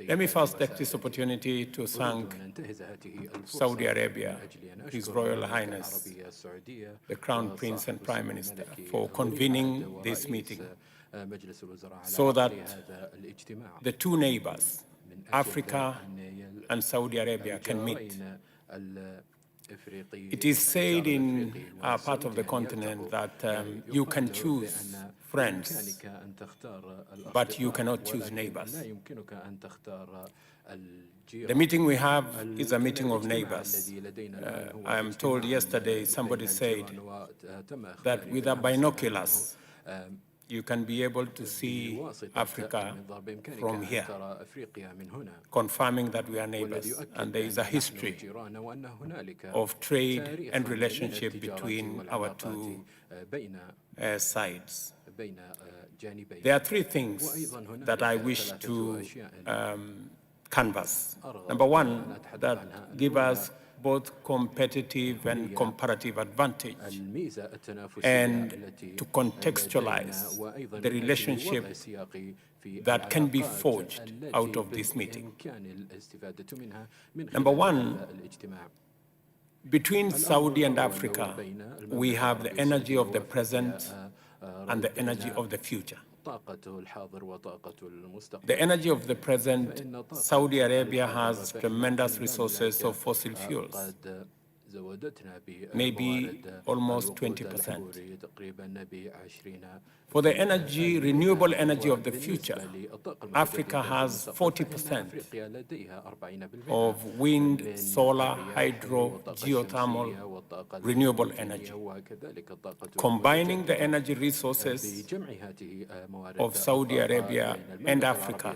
Let me first take this opportunity to thank Saudi Arabia, His Royal Highness, the Crown Prince and Prime Minister, for convening this meeting so that the two neighbors, Africa and Saudi Arabia, can meet. It is said in our part of the continent that you can choose friends, but you cannot choose neighbors. The meeting we have is a meeting of neighbors. I am told yesterday, somebody said that with our binoculars, you can be able to see Africa from here, confirming that we are neighbors. And there is a history of trade and relationship between our two sides. There are three things that I wish to canvass. Number one, that give us both competitive and comparative advantage, and to contextualize the relationship that can be forged out of this meeting. Number one, between Saudi and Africa, we have the energy of the present and the energy of the future. The energy of the present, Saudi Arabia has tremendous resources of fossil fuels, maybe almost 20%. For the energy, renewable energy of the future, Africa has 40% of wind, solar, hydro, geothermal, renewable energy. Combining the energy resources of Saudi Arabia and Africa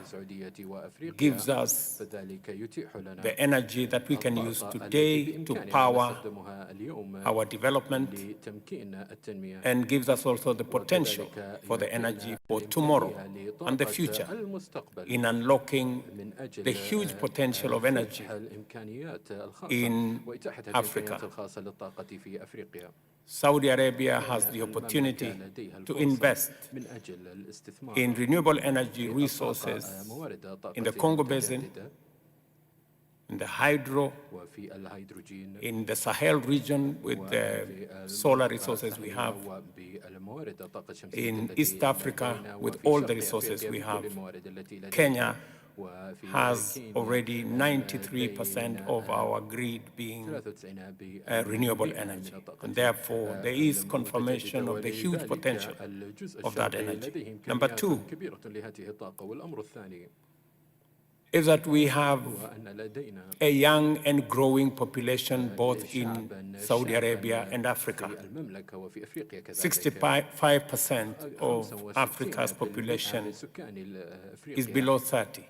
gives us the energy that we can use today to power our development, and gives us also the potential for the energy for tomorrow and the future in unlocking the huge potential of energy in Africa. Saudi Arabia has the opportunity to invest in renewable energy resources in the Congo Basin, in the hydro, in the Sahel region with the solar resources we have, in East Africa with all the resources we have. Kenya has already 93% of our grid being renewable energy. And therefore, there is confirmation of the huge potential of that energy. Number two is that we have a young and growing population both in Saudi Arabia and Africa. 65% of Africa's population is below 30,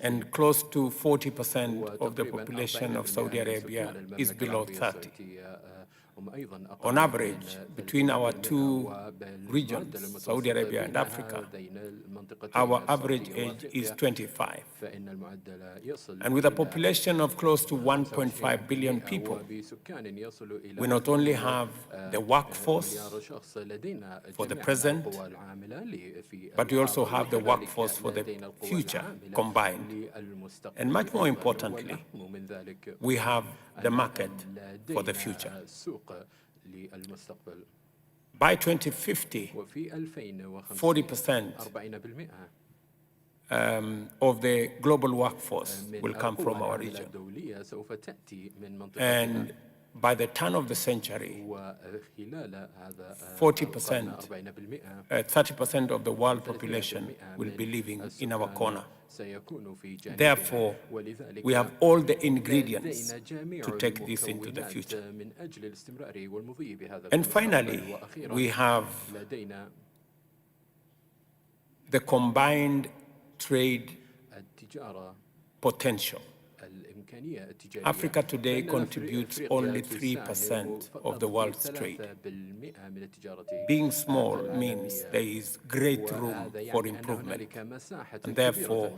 and close to 40% of the population of Saudi Arabia is below 30. On average, between our two regions, Saudi Arabia and Africa, our average age is 25. And with a population of close to 1.5 billion people, we not only have the workforce for the present, but we also have the workforce for the future combined. And much more importantly, we have the market for the future. By 2050, 40% of the global workforce will come from our region. And by the turn of the century, 30% of the world population will be living in our corner. Therefore, we have all the ingredients to take this into the future. And finally, we have the combined trade potential. Africa today contributes only 3% of the world's trade. Being small means there is great room for improvement. And therefore,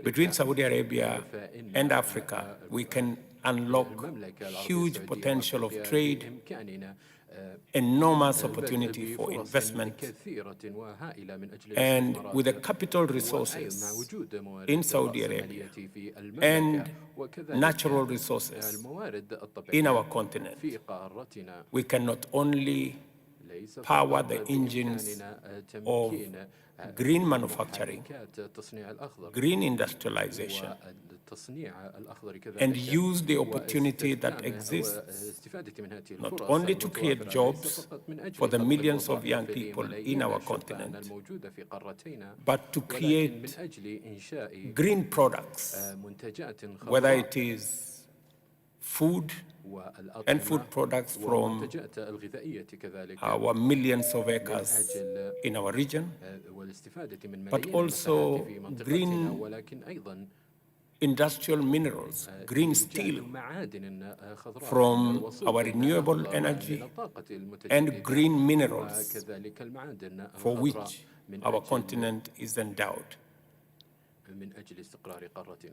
between Saudi Arabia and Africa, we can unlock huge potential of trade enormous opportunity for investment, and with the capital resources in Saudi Arabia and natural resources in our continent, we can not only power the engines of green manufacturing, green industrialization, and use the opportunity that exists not only to create jobs for the millions of young people in our continent, but to create green products, whether it is food and food products from our millions of acres in our region, but also green industrial minerals, green steel from our renewable energy, and green minerals for which our continent is endowed.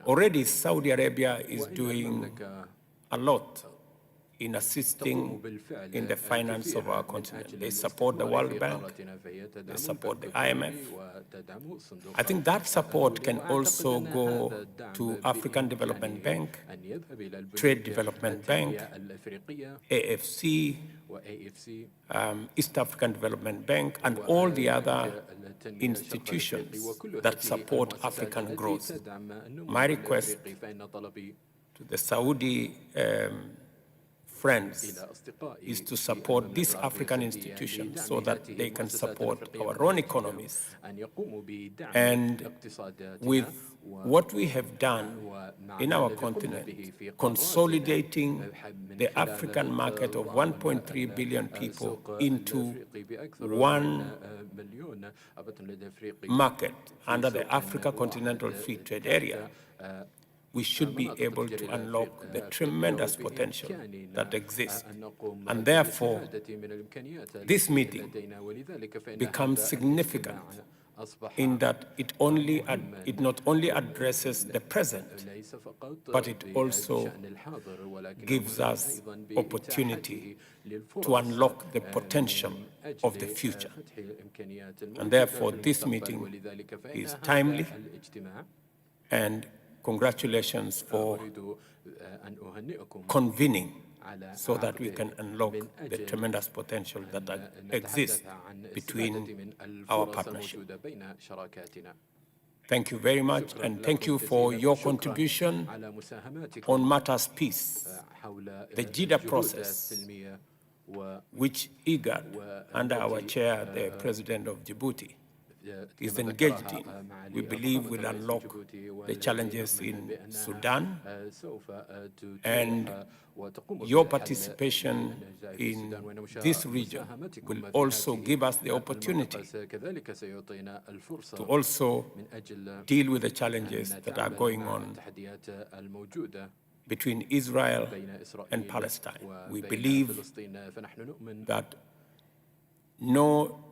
Already Saudi Arabia is doing a lot in assisting in the finance of our continent. They support the World Bank, they support the IMF. I think that support can also go to African Development Bank, Trade Development Bank, AFC, East African Development Bank, and all the other institutions that support African growth. My request to the Saudi friends is to support these African institutions so that they can support our own economies. And with what we have done in our continent, consolidating the African market of 1.3 billion people into one market under the Africa Continental Free Trade Area, we should be able to unlock the tremendous potential that exists. And therefore, this meeting becomes significant in that it not only addresses the present, but it also gives us opportunity to unlock the potential of the future. And therefore, this meeting is timely, and congratulations for convening so that we can unlock the tremendous potential that exists between our partnership. Thank you very much, and thank you for your contribution on matters peace, the JIDA process, which IGAD, under our chair, the President of Djibouti, is engaged in. We believe will unlock the challenges in Sudan, and your participation in this region will also give us the opportunity to also deal with the challenges that are going on between Israel and Palestine. We believe that no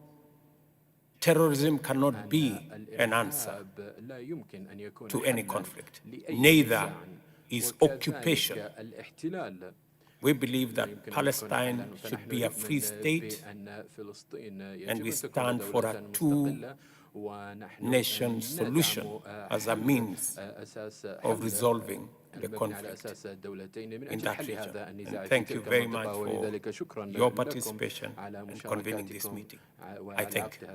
terrorism cannot be an answer to any conflict. Neither is occupation. We believe that Palestine should be a free state, and we stand for a two-nation solution as a means of resolving the conflict in that region. And thank you very much for your participation in convening this meeting. I thank you.